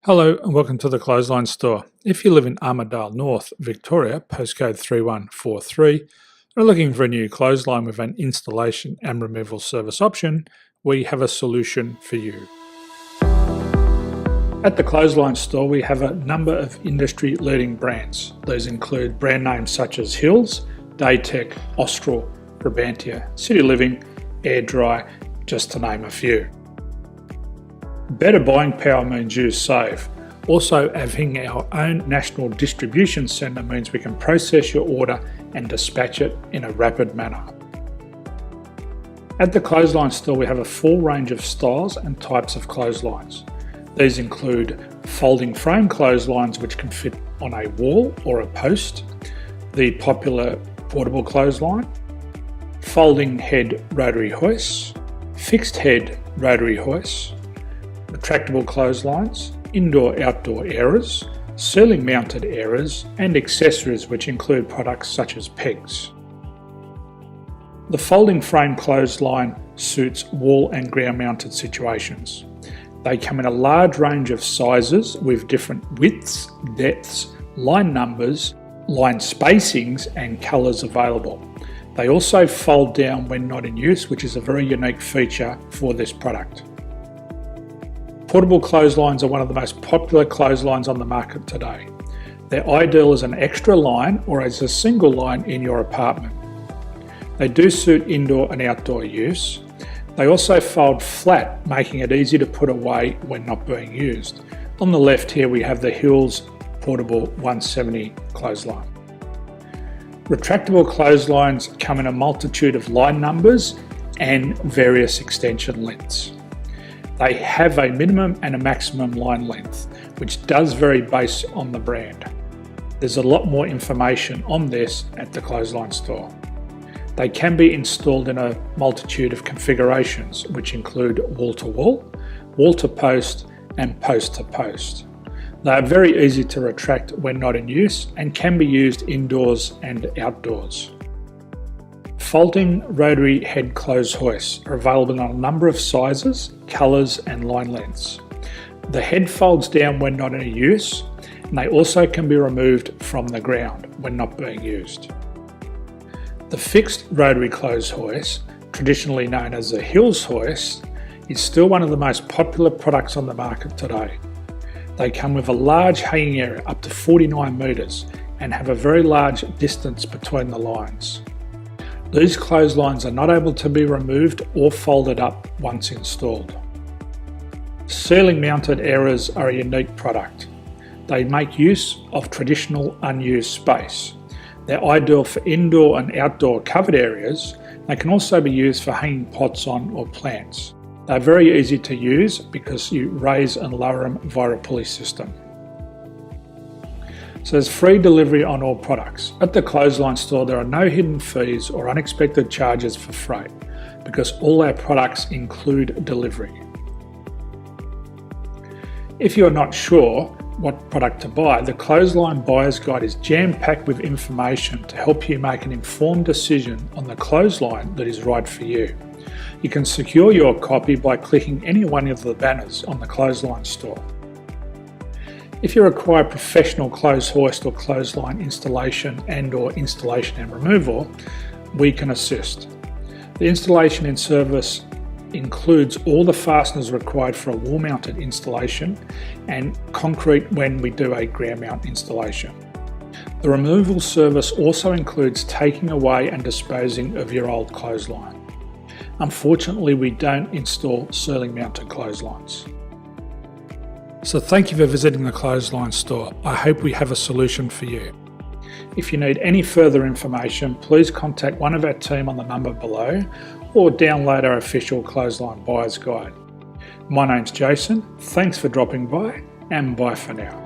Hello and welcome to the Clothesline Store. If you live in Armadale North, Victoria, postcode 3143, and are looking for a new clothesline with an installation and removal service option, we have a solution for you. At the Clothesline Store, we have a number of industry-leading brands. These include brand names such as Hills, Daytech, Austral, Brabantia, City Living, Air Dry, just to name a few. Better buying power means you save. Also, having our own national distribution centre means we can process your order and dispatch it in a rapid manner. At the Clothesline Store, we have a full range of styles and types of clotheslines. These include folding frame clotheslines which can fit on a wall or a post, the popular portable clothesline, folding head rotary hoists, fixed head rotary hoists, retractable clotheslines, indoor-outdoor airers, ceiling mounted airers, and accessories which include products such as pegs. The folding frame clothesline suits wall and ground mounted situations. They come in a large range of sizes with different widths, depths, line numbers, line spacings and colours available. They also fold down when not in use, which is a very unique feature for this product. Portable clotheslines are one of the most popular clotheslines on the market today. They're ideal as an extra line or as a single line in your apartment. They do suit indoor and outdoor use. They also fold flat, making it easy to put away when not being used. On the left here we have the Hills Portable 170 clothesline. Retractable clotheslines come in a multitude of line numbers and various extension lengths. They have a minimum and a maximum line length, which does vary based on the brand. There's a lot more information on this at the Clothesline Store. They can be installed in a multitude of configurations, which include wall-to-wall, wall-to-post, and post-to-post. They are very easy to retract when not in use and can be used indoors and outdoors. Folding rotary head clothes hoists are available in a number of sizes, colours and line lengths. The head folds down when not in use, and they also can be removed from the ground when not being used. The fixed rotary clothes hoist, traditionally known as the Hills hoist, is still one of the most popular products on the market today. They come with a large hanging area up to 49 metres and have a very large distance between the lines. These clotheslines are not able to be removed or folded up once installed. Ceiling mounted airers are a unique product. They make use of traditional unused space. They're ideal for indoor and outdoor covered areas. They can also be used for hanging pots on or plants. They're very easy to use because you raise and lower them via a pulley system. So there's free delivery on all products. At the Clothesline Store, there are no hidden fees or unexpected charges for freight because all our products include delivery. If you're not sure what product to buy, the Clothesline Buyer's Guide is jam-packed with information to help you make an informed decision on the clothesline that is right for you. You can secure your copy by clicking any one of the banners on the Clothesline Store. If you require professional clothes hoist or clothesline installation and/or installation and removal, we can assist. The installation and service includes all the fasteners required for a wall-mounted installation and concrete when we do a ground mount installation. The removal service also includes taking away and disposing of your old clothesline. Unfortunately, we don't install ceiling mounted clotheslines. So thank you for visiting the Clothesline Store. I hope we have a solution for you. If you need any further information, please contact one of our team on the number below or download our official Clothesline Buyer's Guide. My name's Jason, thanks for dropping by and bye for now.